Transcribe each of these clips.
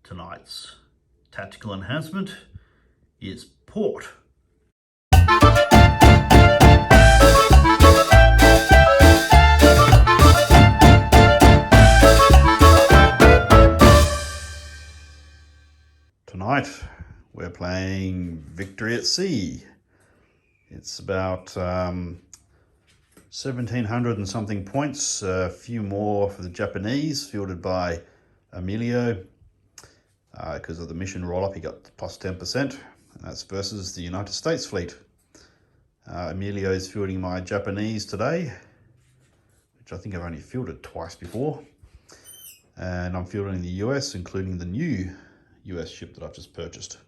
Tonight's tactical enhancement is port. Tonight we're playing Victory at Sea. It's about 1,700 and something points, a few more for the Japanese, fielded by Emilio. Because of the mission roll-up, he got plus 10%, and that's versus the United States fleet. Emilio is fielding my Japanese today, which I think I've only fielded twice before. And I'm fielding the US, including the new US ship that I've just purchased.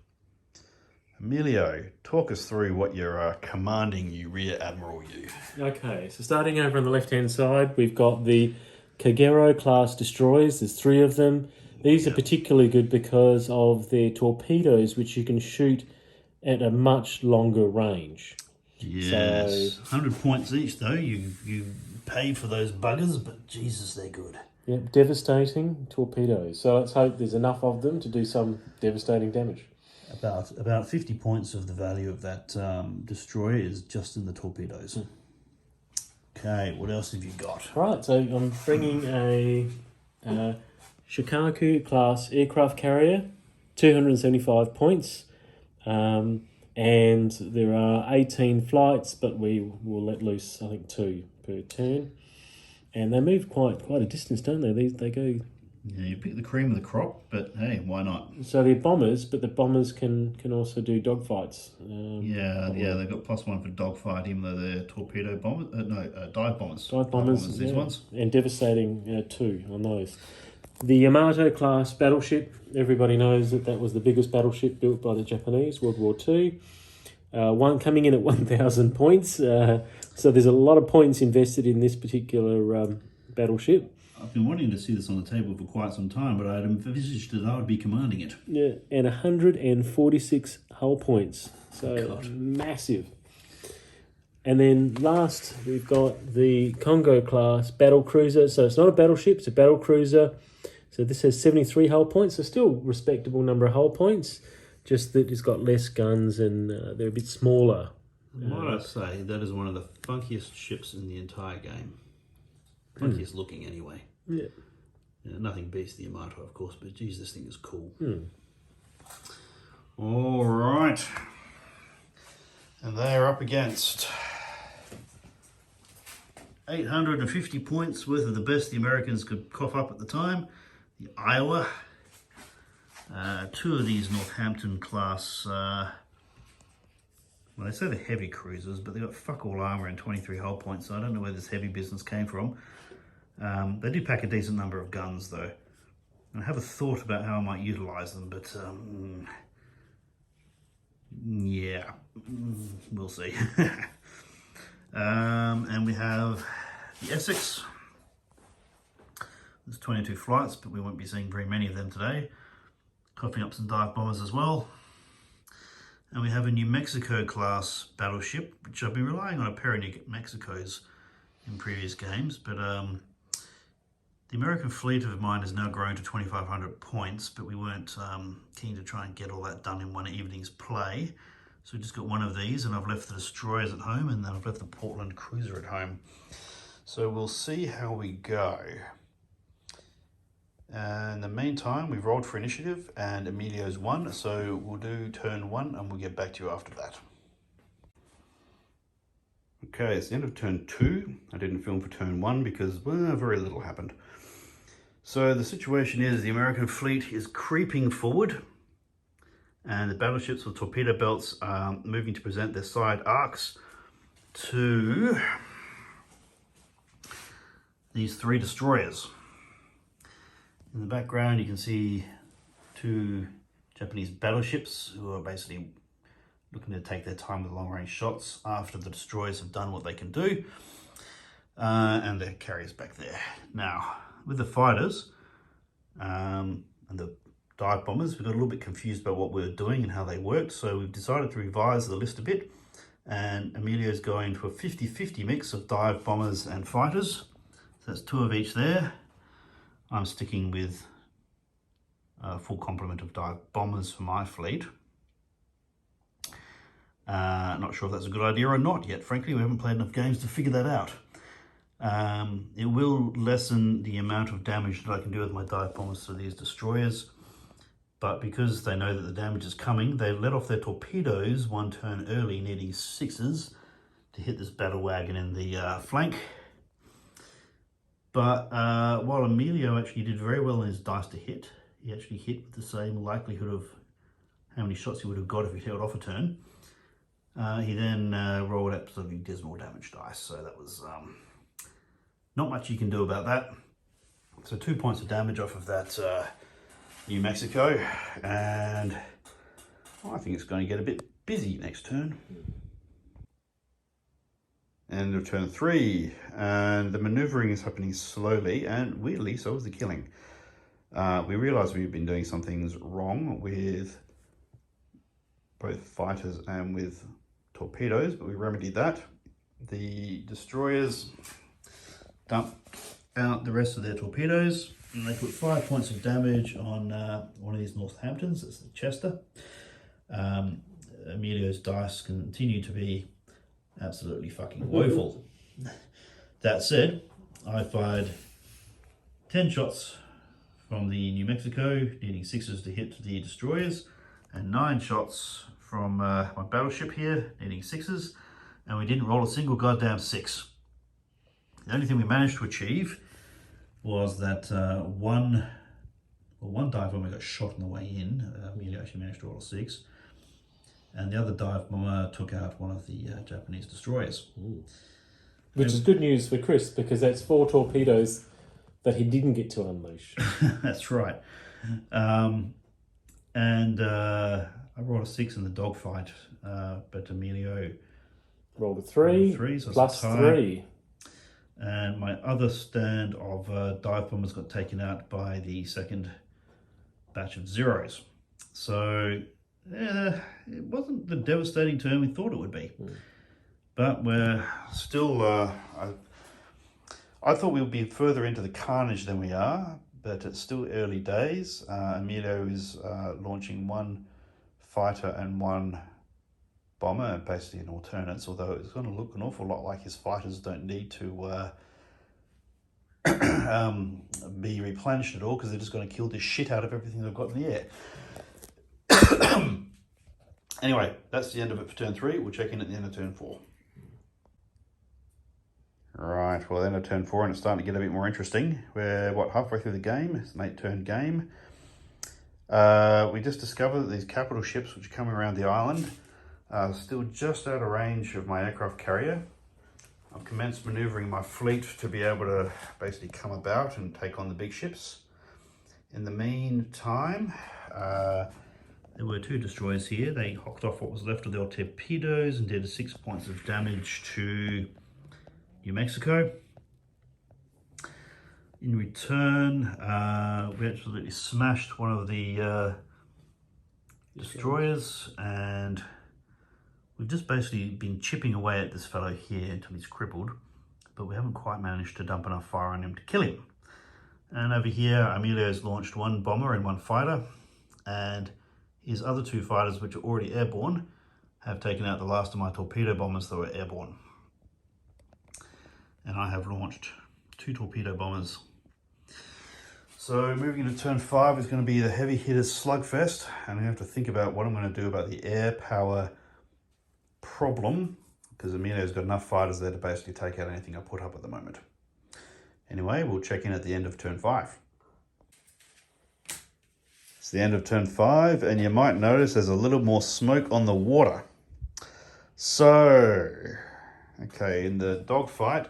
Emilio, talk us through what you're commanding, you Rear Admiral, you. Okay, so starting over on the left-hand side, we've got the Kagero class destroyers. There's 3 of them. These are particularly good because of their torpedoes, which you can shoot at a much longer range. Yes, so, 100 points each though. You paid for those buggers, but Jesus, they're good. Yep, devastating torpedoes. So let's hope there's enough of them to do some devastating damage. About 50 points of the value of that destroyer is just in the torpedoes. Okay, what else have you got? Right, so I'm bringing a Shikaku class aircraft carrier, 275 points, and there are 18 flights, but we will let loose, I think, 2 per turn. And they move quite a distance, don't they? They go... Yeah, you pick the cream of the crop, but hey, why not? So they're bombers, but the bombers can also do dogfights. They've got +1 for dogfight, even though they're torpedo bombers. Dive bombers. Dive bombers, these ones. And devastating too on those. The Yamato class battleship, everybody knows that was the biggest battleship built by the Japanese, World War II. One coming in at 1,000 points. So there's a lot of points invested in this particular battleship. I've been wanting to see this on the table for quite some time, but I'd envisaged that I would be commanding it. Yeah, and 146 hull points. So massive. And then last, we've got the Congo class battle cruiser. So it's not a battleship, it's a battle cruiser. So this has 73 hull points, so still respectable number of hull points, just that it's got less guns and they're a bit smaller. Might I say, that is one of the funkiest ships in the entire game. Funkiest looking anyway. Yeah. Nothing beats the Yamato, of course, but geez, this thing is cool. All right. And they're up against 850 points worth of the best the Americans could cough up at the time. The Iowa. 2 of these Northampton class, well, they say they're heavy cruisers, but they've got fuck all armour and 23 hull points, so I don't know where this heavy business came from. They do pack a decent number of guns though. I have a thought about how I might utilise them, but yeah, we'll see. And we have the Essex. There's 22 flights, but we won't be seeing very many of them today. Coughing up some dive bombers as well. And we have a New Mexico class battleship, which I've been relying on a pair of New Mexicos in previous games, but the American fleet of mine has now grown to 2,500 points, but we weren't keen to try and get all that done in one evening's play. So we just got one of these, and I've left the destroyers at home, and then I've left the Portland cruiser at home. So we'll see how we go. And in the meantime, we've rolled for initiative, and Emilio's won, so we'll do turn 1, and we'll get back to you after that. Okay, it's the end of turn 2. I didn't film for turn 1 because, well, very little happened. So the situation is the American fleet is creeping forward, and the battleships with torpedo belts are moving to present their side arcs to these 3 destroyers. In the background you can see 2 Japanese battleships who are basically looking to take their time with long-range shots after the destroyers have done what they can do. And their carriers back there. Now, with the fighters and the dive bombers, we got a little bit confused about what we were doing and how they worked, so we've decided to revise the list a bit, and Emilio's going to a 50-50 mix of dive bombers and fighters. So that's 2 of each there. I'm sticking with a full complement of dive bombers for my fleet. Not sure if that's a good idea or not yet. Frankly, we haven't played enough games to figure that out. It will lessen the amount of damage that I can do with my dive bombers to these destroyers. But because they know that the damage is coming, they let off their torpedoes one turn early, needing 6s to hit this battle wagon in the flank. But while Emilio actually did very well in his dice to hit, he actually hit with the same likelihood of how many shots he would have got if he held off a turn. He then rolled absolutely dismal damage dice, so that was not much you can do about that. So 2 points of damage off of that New Mexico, and I think it's going to get a bit busy next turn. End of turn 3, and the maneuvering is happening slowly, and weirdly so is the killing. We realise we've been doing some things wrong with both fighters and with torpedoes, but we remedied that. The destroyers dump out the rest of their torpedoes, and they put 5 points of damage on one of these Northamptons. That's the Chester. Emilio's dice continue to be absolutely fucking woeful. That said, I fired 10 shots from the New Mexico, needing 6s to hit the destroyers, and 9 shots from my battleship here, needing 6s, and we didn't roll a single goddamn 6. The only thing we managed to achieve was that one dive bomber got shot on the way in. Emilio actually managed to roll a 6. And the other dive bomber took out one of the Japanese destroyers. Ooh. Which is good news for Chris, because that's 4 torpedoes that he didn't get to unleash. That's right. I rolled a 6 in the dogfight, but Emilio rolled a 3, so plus 3. And my other stand of dive bombers got taken out by the second batch of 0s. So it wasn't the devastating turn we thought it would be. But we're still, I thought we would be further into the carnage than we are, but it's still early days. Emilio is launching 1 fighter and 1 bomber, basically in alternates, although it's going to look an awful lot like his fighters don't need to be replenished at all, because they're just going to kill the shit out of everything they've got in the air. Anyway, that's the end of it for turn 3. We'll check in at the end of turn 4. Right, well, end of turn 4, and it's starting to get a bit more interesting. We're, halfway through the game. It's an 8-turn game. We just discovered that these capital ships, which are coming around the island, are still just out of range of my aircraft carrier. I've commenced manoeuvring my fleet to be able to basically come about and take on the big ships. In the meantime, there were 2 destroyers here. They hocked off what was left of their torpedoes and did 6 points of damage to New Mexico. In return, we absolutely smashed one of the destroyers, and we've just basically been chipping away at this fellow here until he's crippled, but we haven't quite managed to dump enough fire on him to kill him. And over here, Emilio's launched 1 bomber and 1 fighter, and his other 2 fighters, which are already airborne, have taken out the last of my torpedo bombers that were airborne. And I have launched 2 torpedo bombers. So moving into turn 5 is going to be the heavy hitters slugfest, and I have to think about what I'm going to do about the air power problem, because Emilio's got enough fighters there to basically take out anything I put up at the moment. Anyway, we'll check in at the end of turn 5. It's the end of turn 5, and you might notice there's a little more smoke on the water. So, okay, in the dogfight,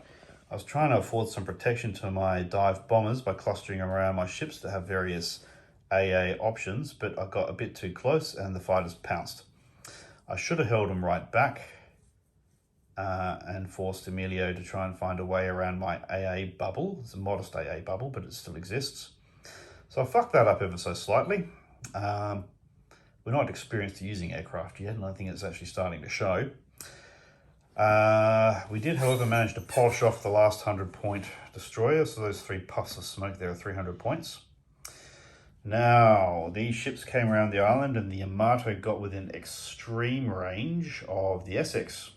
I was trying to afford some protection to my dive bombers by clustering around my ships to have various AA options, but I got a bit too close and the fighters pounced. I should have held them right back and forced Emilio to try and find a way around my AA bubble. It's a modest AA bubble, but it still exists. So I fucked that up ever so slightly. We're not experienced using aircraft yet, and I think it's actually starting to show. We did, however, manage to polish off the last 100-point destroyer, so those 3 puffs of smoke there are 300 points. Now, these ships came around the island and the Yamato got within extreme range of the Essex.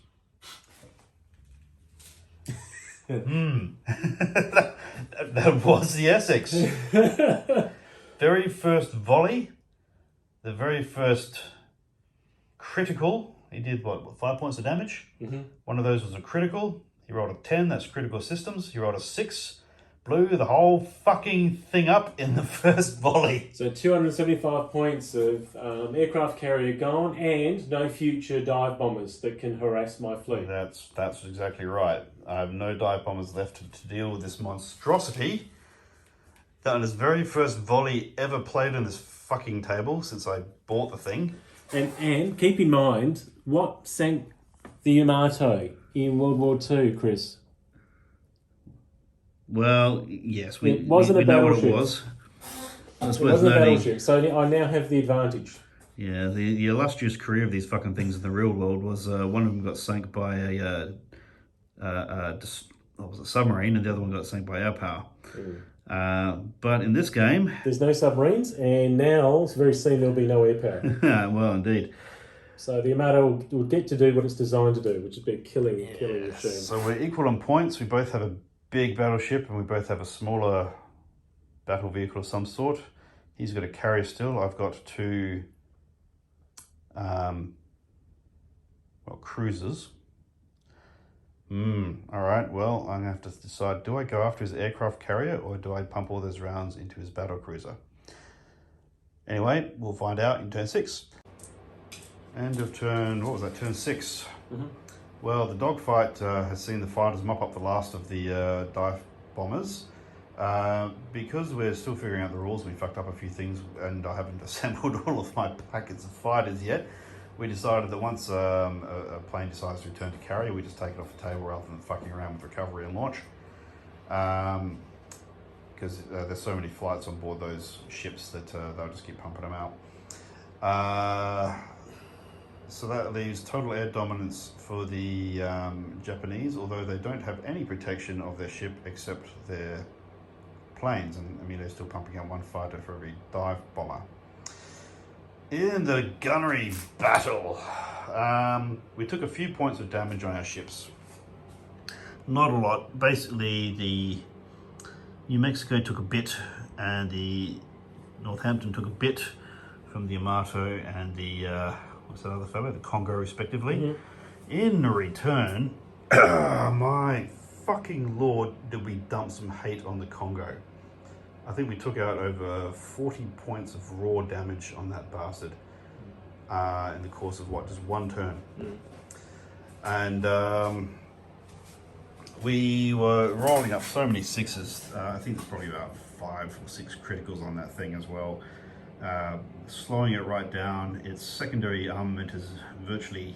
that was the Essex. Very first volley, the very first critical, he did what 5 points of damage? One of those was a critical. He rolled a 10, that's critical systems. He rolled a 6, blew the whole fucking thing up in the first volley. So 275 points of aircraft carrier gone, and no future dive bombers that can harass my fleet. That's exactly right. I have no dive bombers left to deal with this monstrosity. That was his very first volley ever played on this fucking table since I bought the thing. And keep in mind, what sank the Yamato in World War II, Chris? Well, yes, we It wasn't a know what battleship. it was. That's It worth wasn't a noting. battleship, so I now have the advantage. Yeah, the illustrious career of these fucking things in the real world was one of them got sunk by a submarine, and the other one got sunk by air power. But in this game, there's no submarines, and now it's very soon there'll be no air power. well, indeed. So the Yamato will get to do what it's designed to do, which is be a killing machine. So we're equal on points. We both have a big battleship, and we both have a smaller battle vehicle of some sort. He's got a carrier still. I've got two cruisers. All right, well, I'm going to have to decide, do I go after his aircraft carrier or do I pump all those rounds into his battle cruiser? Anyway, we'll find out in turn 6. End of turn, what was that, turn 6? Well, the dogfight has seen the fighters mop up the last of the dive bombers. Because we're still figuring out the rules, we fucked up a few things and I haven't assembled all of my packets of fighters yet. We decided that once a plane decides to return to carrier, we just take it off the table rather than fucking around with recovery and launch. Because there's so many flights on board those ships that they'll just keep pumping them out. So that leaves total air dominance for the Japanese, although they don't have any protection of their ship except their planes, and Emilio's still pumping out one fighter for every dive bomber. In the gunnery battle, we took a few points of damage on our ships. Not a lot. Basically, the New Mexico took a bit, and the Northampton took a bit from the Yamato and the what's that other fellow, the Congo, respectively. In return, my fucking lord, did we dump some hate on the Congo. I think we took out over 40 points of raw damage on that bastard in the course of just one turn. And we were rolling up so many sixes. I think there's probably about 5 or 6 criticals on that thing as well. Slowing it right down. Its secondary armament is virtually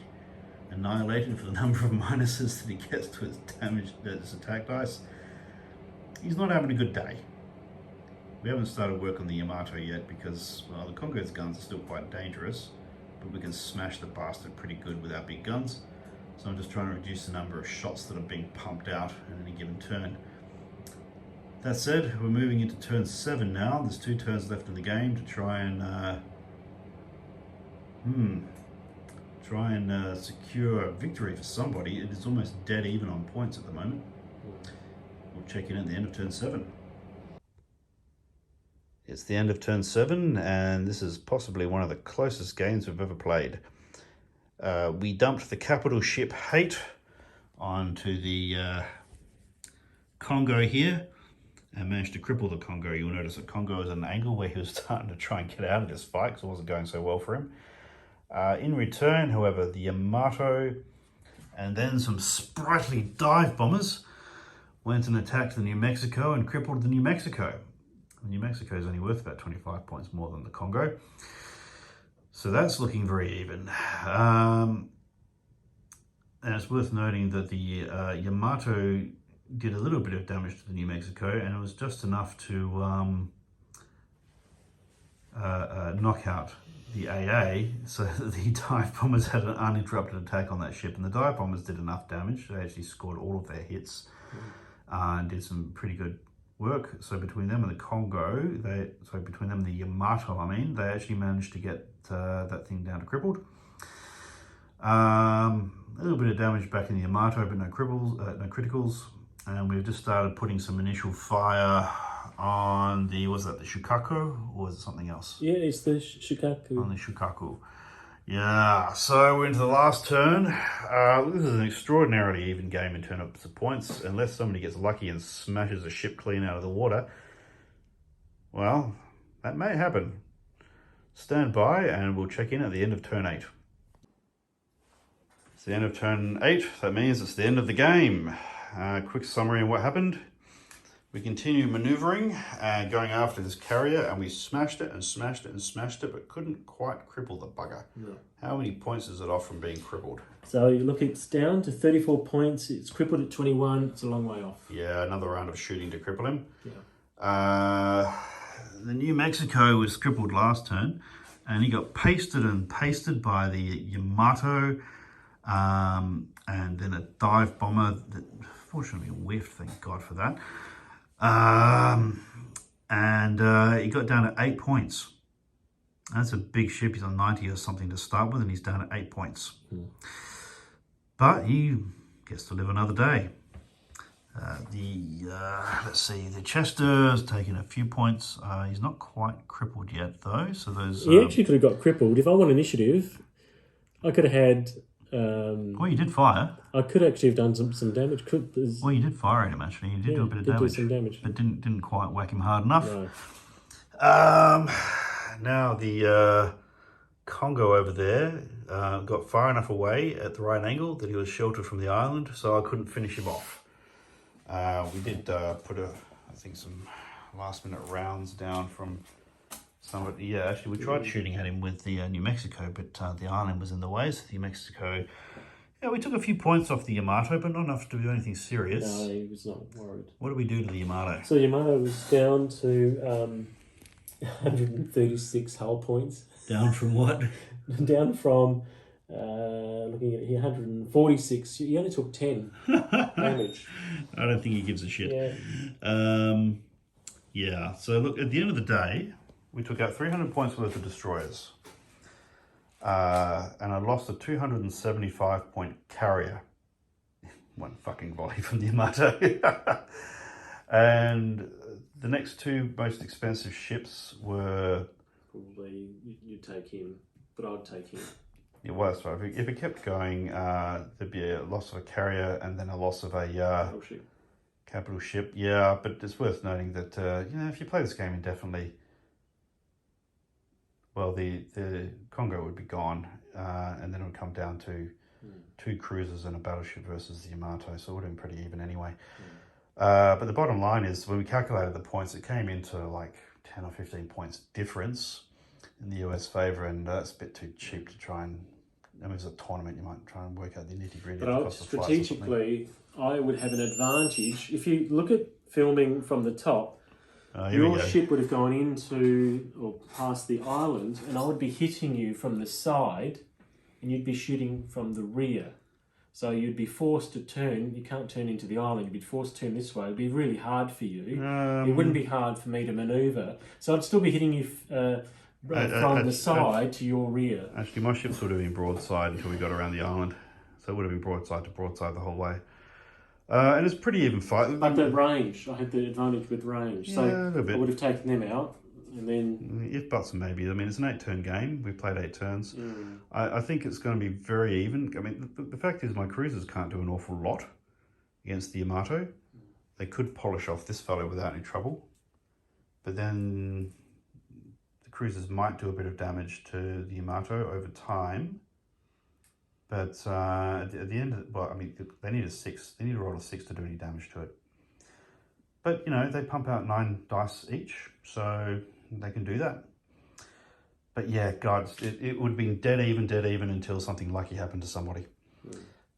annihilated for the number of minuses that he gets to its damage, its attack dice. He's not having a good day. We haven't started work on the Yamato yet because, well, the Congo's guns are still quite dangerous, but we can smash the bastard pretty good with our big guns. So I'm just trying to reduce the number of shots that are being pumped out in any given turn. That said, we're moving into turn 7 now. There's 2 turns left in the game to try and secure a victory for somebody. It is almost dead even on points at the moment. We'll check in at the end of turn 7. It's the end of turn 7, and this is possibly one of the closest games we've ever played. We dumped the capital ship Hate onto the Congo here, and managed to cripple the Congo. You'll notice that Congo is at an angle where he was starting to try and get out of this fight because it wasn't going so well for him. In return, however, the Yamato and then some sprightly dive bombers went and attacked the New Mexico and crippled the New Mexico. The New Mexico is only worth about 25 points more than the Congo. So that's looking very even. And it's worth noting that the Yamato did a little bit of damage to the New Mexico, and it was just enough to knock out the AA, so that the dive bombers had an uninterrupted attack on that ship. And the dive bombers did enough damage. They actually scored all of their hits and did some pretty good work. So between them and the Congo, between them and the Yamato, they actually managed to get that thing down to crippled. A little bit of damage back in the Yamato, but no criticals. And we've just started putting some initial fire on the, was that the Shukaku, or was it something else? Yeah, it's the Shukaku. On the Shukaku. Yeah, so we're into the last turn. This is an extraordinarily even game in terms of points, unless somebody gets lucky and smashes a ship clean out of the water. Well, that may happen. Stand by and we'll check in at the end of turn 8. It's the end of turn 8, that means it's the end of the game. Quick summary of what happened. We continued manoeuvring and going after this carrier, and we smashed it and smashed it and smashed it, but couldn't quite cripple the bugger. No. How many points is it off from being crippled? So you look, it's down to 34 points. It's crippled at 21. It's a long way off. Yeah, another round of shooting to cripple him. Yeah. The New Mexico was crippled last turn, and he got pasted and pasted by the Yamato, and then a dive bomber that fortunately whiffed, thank God for that. He got down to 8 points. That's a big ship. He's on 90 or something to start with, and he's down at 8 points. But he gets to live another day. Let's see, the Chester's taken a few points. He's not quite crippled yet, though. So those. He actually could have got crippled. If I won initiative, I could have had. Well, you did fire. I could actually have done some damage. Well, you did fire at him actually. You did do a bit of damage. Do some damage, but didn't quite whack him hard enough. No. Now the Congo over there got far enough away at the right angle that he was sheltered from the island, so I couldn't finish him off. We did put I think some last minute rounds down from somebody. Yeah, actually we tried shooting at him with the New Mexico, but the island was in the way, so the New Mexico. Yeah, we took a few points off the Yamato, but not enough to do anything serious. No, he was not worried. What did we do to the Yamato? So Yamato was down to 136 hull points. Down from what? Down from, looking at it here, 146. He only took 10 damage. I don't think he gives a shit. Yeah. Yeah, so look, at the end of the day, we took out 300 points worth of destroyers. And I lost a 275 point carrier. One fucking volley from the Yamato. And the next two most expensive ships were... Probably you'd take him, but I'd take him. It was, right. If it kept going, there'd be a loss of a carrier and then a loss of a capital ship. Yeah, but it's worth noting that, if you play this game indefinitely, well, the Congo would be gone, and then it would come down to 2 cruisers and a battleship versus the Yamato, so it would have been pretty even anyway. But the bottom line is, when we calculated the points, it came into like 10 or 15 points difference in the US favour, and that's a bit too cheap to try and... I mean, it's a tournament, you might try and work out the nitty-gritty. But strategically, I would have an advantage. If you look at filming from the top, your ship would have gone into or past the island, and I would be hitting you from the side, and you'd be shooting from the rear. So you'd be forced to turn. You can't turn into the island. You'd be forced to turn this way. It'd be really hard for you. It wouldn't be hard for me to manoeuvre. So I'd still be hitting you from the side to your rear. Actually, my ships would have been broadside until we got around the island. So it would have been broadside to broadside the whole way. And it's pretty even fight. But the range, I had the advantage with range. So a little bit. I would have taken them out. And then... If buts and maybe. I mean, it's an 8-turn game. We played 8 turns. I think it's going to be very even. I mean, the fact is my cruisers can't do an awful lot against the Yamato. They could polish off this fellow without any trouble. But then the cruisers might do a bit of damage to the Yamato over time. But at the end of... Well, I mean, they need a 6. They need to roll a 6 to do any damage to it. But, they pump out 9 dice each. So... they can do that. But yeah, God, it would have been dead even until something lucky happened to somebody.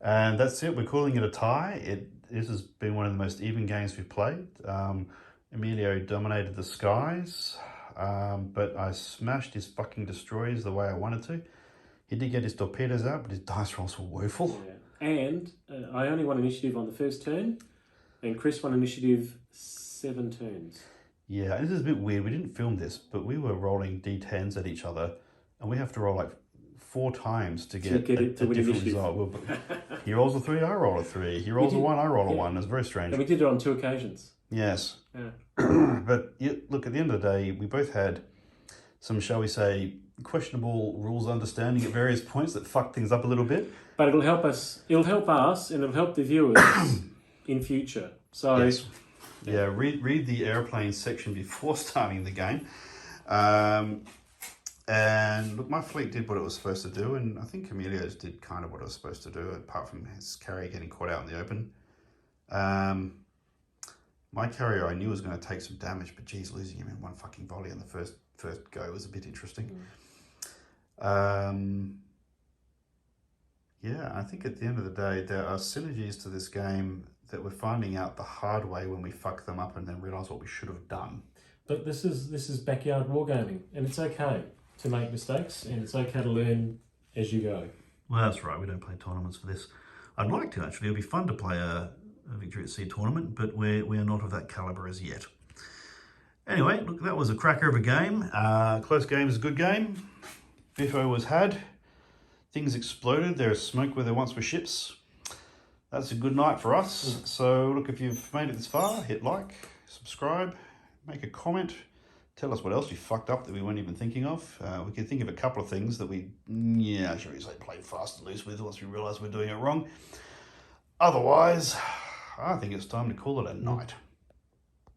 And that's it. We're calling it a tie. This has been one of the most even games we've played. Emilio dominated the skies, but I smashed his fucking destroyers the way I wanted to. He did get his torpedoes out, but his dice rolls were woeful. Yeah. And I only won initiative on the first turn. And Chris won initiative 7 turns. Yeah, this is a bit weird. We didn't film this, but we were rolling D10s at each other, and we have to roll like 4 times to get a different result. He rolls a 3, I roll a 3. He rolls a 1, I roll a 1. It's very strange. And we did it on 2 occasions. Yes. Yeah. But look, at the end of the day, we both had some, shall we say, questionable rules understanding at various points that fucked things up a little bit. But it'll help us, and it'll help the viewers in future. So yes. Yeah, read the airplane section before starting the game. And look, my fleet did what it was supposed to do, and I think Emilio's did kind of what it was supposed to do, apart from his carrier getting caught out in the open. My carrier I knew was going to take some damage, but geez, losing him in one fucking volley on the first go was a bit interesting. Yeah, I think at the end of the day, there are synergies to this game that we're finding out the hard way when we fuck them up and then realise what we should have done. But this is backyard wargaming, and it's okay to make mistakes, and it's okay to learn as you go. Well, that's right. We don't play tournaments for this. I'd like to, actually. It'll be fun to play a Victory at Sea tournament, but we are not of that calibre as yet. Anyway, look, that was a cracker of a game. Close game is a good game. Biffo was had. Things exploded. There is smoke where there once were ships. That's a good night for us. So, look, if you've made it this far, hit like, subscribe, make a comment. Tell us what else we fucked up that we weren't even thinking of. We can think of a couple of things that we, shall we say, played fast and loose with once we realise we're doing it wrong. Otherwise, I think it's time to call it a night.